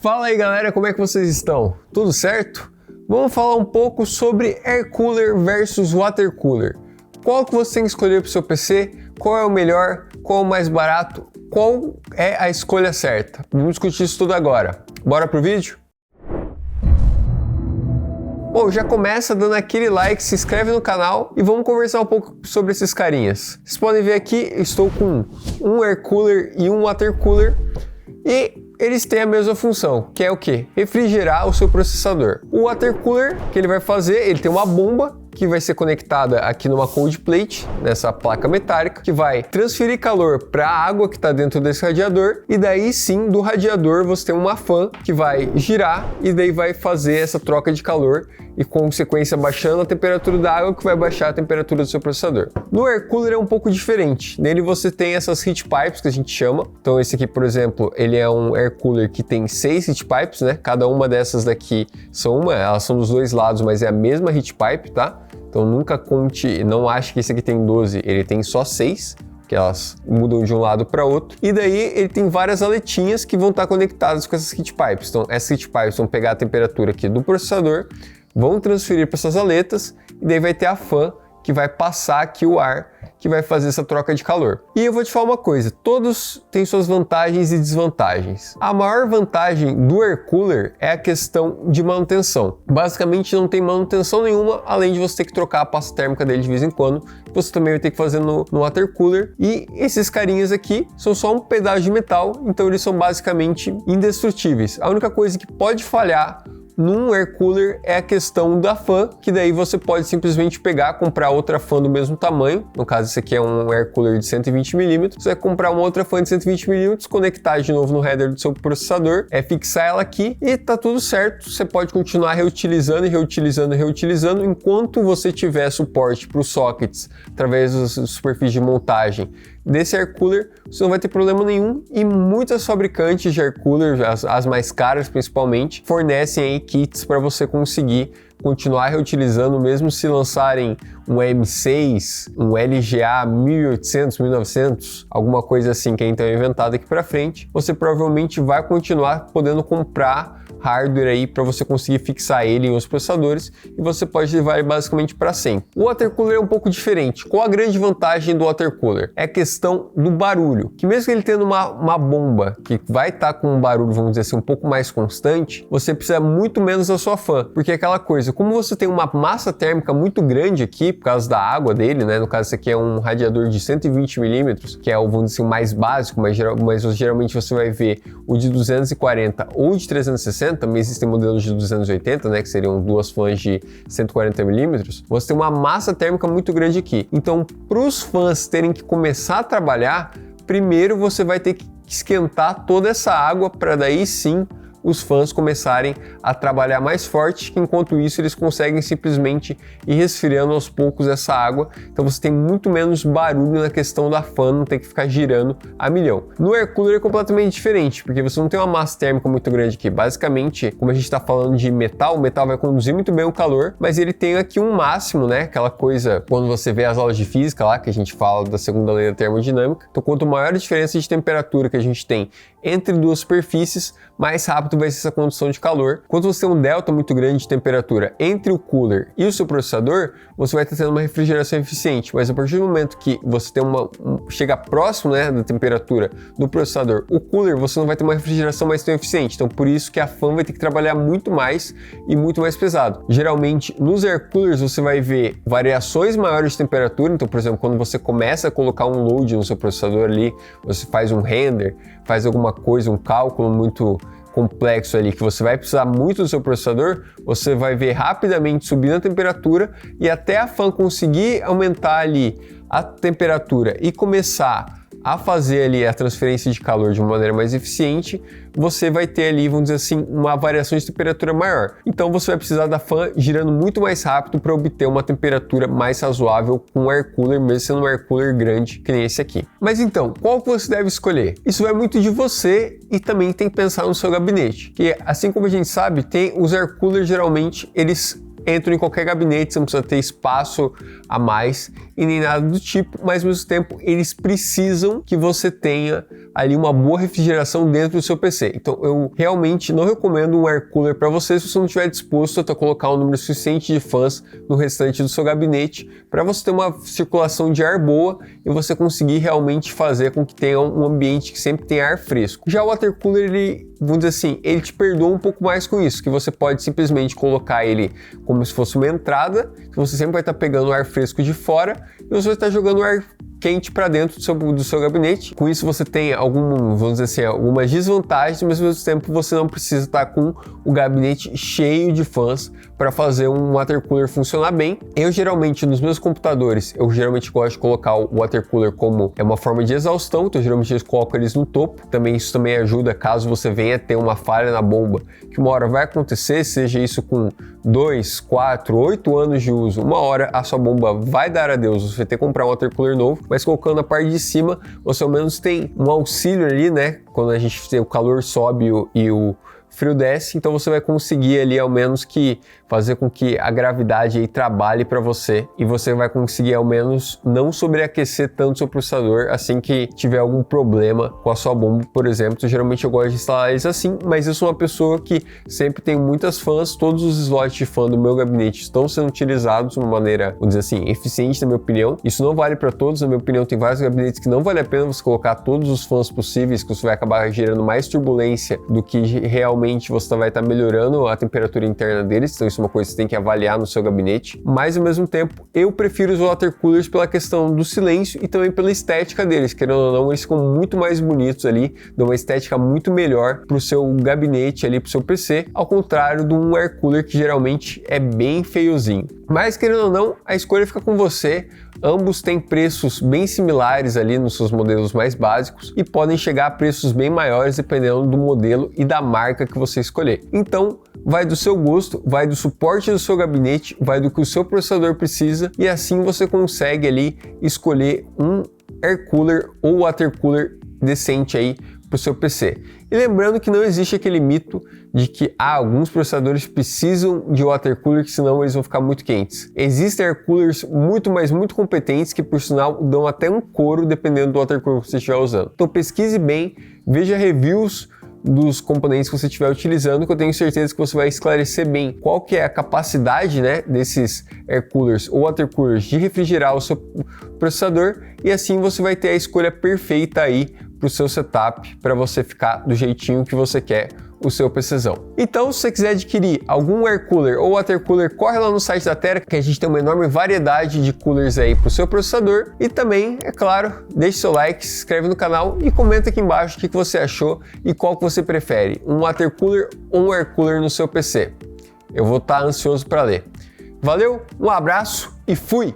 Fala aí galera, como é que vocês estão? Tudo certo? Vamos falar um pouco sobre Air Cooler versus Water Cooler. Qual que você tem que escolher para o seu PC? Qual é o melhor? Qual é o mais barato? Qual é a escolha certa? Vamos discutir isso tudo agora. Bora pro vídeo? Bom, já começa dando aquele like, se inscreve no canal e vamos conversar um pouco sobre esses carinhas. Vocês podem ver aqui, eu estou com um Air Cooler e um Water Cooler e eles têm a mesma função, que é o quê? Refrigerar o seu processador. O Water Cooler, que ele vai fazer, ele tem uma bomba que vai ser conectada aqui numa cold plate, nessa placa metálica, que vai transferir calor para a água que está dentro desse radiador, e daí sim, do radiador você tem uma fan que vai girar e daí vai fazer essa troca de calor e, consequência, baixando a temperatura da água, que vai baixar a temperatura do seu processador. No Air Cooler é um pouco diferente. Nele você tem essas heat pipes que a gente chama. Então esse aqui, por exemplo, ele é um Air Cooler que tem 6 heat pipes, né? Cada uma dessas daqui elas são dos dois lados, mas é a mesma heat pipe, tá? Então nunca conte, não ache que esse aqui tem 12, ele tem só 6, que elas mudam de um lado para outro. E daí ele tem várias aletinhas que vão estar conectadas com essas heat pipes. Então essas heat pipes vão pegar a temperatura aqui do processador, vão transferir para essas aletas e daí vai ter a fan que vai passar aqui o ar, que vai fazer essa troca de calor. E eu vou te falar uma coisa, todos têm suas vantagens e desvantagens. A maior vantagem do Air Cooler é a questão de manutenção. Basicamente não tem manutenção nenhuma, além de você ter que trocar a pasta térmica dele de vez em quando, você também vai ter que fazer no Water Cooler. E esses carinhas aqui são só um pedaço de metal, então eles são basicamente indestrutíveis. A única coisa que pode falhar num Air Cooler é a questão da fan, que daí você pode simplesmente pegar, comprar outra fan do mesmo tamanho. No caso, esse aqui é um Air Cooler de 120mm. Você vai comprar uma outra fan de 120mm, conectar de novo no header do seu processador, fixar ela aqui e tá tudo certo. Você pode continuar reutilizando e reutilizando e reutilizando enquanto você tiver suporte para os sockets através das superfícies de montagem desse Air Cooler, você não vai ter problema nenhum. E muitas fabricantes de Air Cooler, as mais caras principalmente, fornecem aí kits para você conseguir continuar reutilizando, mesmo se lançarem um M6, um LGA 1800, 1900, alguma coisa assim que é então inventado aqui para frente, você provavelmente vai continuar podendo comprar hardware aí para você conseguir fixar ele em outros processadores e você pode levar ele basicamente para sempre. O Water Cooler é um pouco diferente. Qual a grande vantagem do Water Cooler? É a questão do barulho, que mesmo que ele tendo uma bomba que vai estar com um barulho, vamos dizer assim, um pouco mais constante, você precisa muito menos da sua fan, porque é aquela coisa, como você tem uma massa térmica muito grande aqui, por causa da água dele, né? No caso, esse aqui é um radiador de 120mm, que é o, vamos dizer assim, o mais básico, mas geralmente você vai ver o de 240 ou de 360, também existem modelos de 280, né? Que seriam duas fãs de 140mm. Você tem uma massa térmica muito grande aqui. Então, para os fãs terem que começar a trabalhar, primeiro você vai ter que esquentar toda essa água para daí sim os fãs começarem a trabalhar mais forte, que enquanto isso eles conseguem simplesmente ir resfriando aos poucos essa água, então você tem muito menos barulho na questão da fan, não tem que ficar girando a milhão. No Air Cooler é completamente diferente, porque você não tem uma massa térmica muito grande aqui, basicamente, como a gente está falando de metal, o metal vai conduzir muito bem o calor, mas ele tem aqui um máximo, né, aquela coisa, quando você vê as aulas de física lá, que a gente fala da segunda lei da termodinâmica, então quanto maior a diferença de temperatura que a gente tem entre duas superfícies, mais rápido vai ser essa condução de calor. Quando você tem um delta muito grande de temperatura entre o cooler e o seu processador, você vai estar tendo uma refrigeração eficiente, mas a partir do momento que você tem chega próximo, né, da temperatura do processador, o cooler, você não vai ter uma refrigeração mais tão eficiente, então por isso que a fan vai ter que trabalhar muito mais e muito mais pesado. Geralmente, nos Air Coolers você vai ver variações maiores de temperatura, então por exemplo, quando você começa a colocar um load no seu processador ali, você faz um render, faz alguma coisa, um cálculo muito complexo ali, que você vai precisar muito do seu processador, você vai ver rapidamente subindo a temperatura e até a fan conseguir aumentar ali a temperatura e começar a fazer ali a transferência de calor de uma maneira mais eficiente, você vai ter ali, vamos dizer assim, uma variação de temperatura maior. Então você vai precisar da fan girando muito mais rápido para obter uma temperatura mais razoável com um Air Cooler, mesmo sendo um Air Cooler grande que nem esse aqui. Mas então, qual que você deve escolher? Isso vai muito de você e também tem que pensar no seu gabinete, que assim como a gente sabe, tem os Air Coolers geralmente, eles entram em qualquer gabinete, você não precisa ter espaço a mais e nem nada do tipo, mas ao mesmo tempo eles precisam que você tenha ali uma boa refrigeração dentro do seu PC. Então eu realmente não recomendo um air cooler para você se você não estiver disposto a colocar um número suficiente de fãs no restante do seu gabinete para você ter uma circulação de ar boa e você conseguir realmente fazer com que tenha um ambiente que sempre tenha ar fresco. Já o water cooler, ele, vamos dizer assim, ele te perdoa um pouco mais com isso, que você pode simplesmente colocar ele como se fosse uma entrada, que você sempre vai estar pegando o ar fresco de fora e você vai estar jogando o ar quente para dentro do seu gabinete. Com isso você tem vamos dizer assim, algumas desvantagens, mas ao mesmo tempo você não precisa estar com o gabinete cheio de fãs para fazer um water cooler funcionar bem. Eu geralmente nos meus computadores, eu geralmente gosto de colocar o water cooler como uma forma de exaustão, então geralmente eu coloco eles no topo. Isso também ajuda caso você venha ter uma falha na bomba, que uma hora vai acontecer, seja isso com 2, 4, 8 anos de uso, uma hora a sua bomba vai dar adeus, você vai ter que comprar um water cooler novo, mas colocando a parte de cima, você ao menos tem um auxílio ali, né? Quando a gente tem o calor sobe e o frio desce, então você vai conseguir ali ao menos que fazer com que a gravidade aí trabalhe para você e você vai conseguir ao menos não sobreaquecer tanto seu processador assim que tiver algum problema com a sua bomba, por exemplo. Geralmente eu gosto de instalar eles assim, mas eu sou uma pessoa que sempre tem muitas fãs, todos os slots de fã do meu gabinete estão sendo utilizados de uma maneira, vamos dizer assim, eficiente na minha opinião. Isso não vale para todos, na minha opinião tem vários gabinetes que não vale a pena você colocar todos os fãs possíveis, que você vai acabar gerando mais turbulência do que realmente você vai estar melhorando a temperatura interna deles, então isso é uma coisa que você tem que avaliar no seu gabinete, mas ao mesmo tempo eu prefiro os water coolers pela questão do silêncio e também pela estética deles, querendo ou não, eles ficam muito mais bonitos ali, dão uma estética muito melhor para o seu gabinete ali, para o seu PC, ao contrário de um air cooler que geralmente é bem feiozinho. Mas querendo ou não, a escolha fica com você. Ambos têm preços bem similares ali nos seus modelos mais básicos e podem chegar a preços bem maiores dependendo do modelo e da marca que você escolher. Então, vai do seu gosto, vai do suporte do seu gabinete, vai do que o seu processador precisa e assim você consegue ali escolher um air cooler ou water cooler decente aí para o seu PC. E lembrando que não existe aquele mito de que alguns processadores precisam de water cooler, que senão eles vão ficar muito quentes. Existem air coolers muito competentes que, por sinal, dão até um couro dependendo do water cooler que você estiver usando. Então pesquise bem, veja reviews dos componentes que você estiver utilizando, que eu tenho certeza que você vai esclarecer bem qual que é a capacidade, né, desses air coolers ou water coolers de refrigerar o seu processador e assim você vai ter a escolha perfeita aí para o seu setup, para você ficar do jeitinho que você quer o seu PCzão. Então, se você quiser adquirir algum air cooler ou water cooler, corre lá no site da Tera, que a gente tem uma enorme variedade de coolers aí para o seu processador. E também, é claro, deixe seu like, se inscreve no canal e comenta aqui embaixo o que você achou e qual que você prefere, um water cooler ou um air cooler no seu PC. Eu vou estar ansioso para ler. Valeu, um abraço e fui!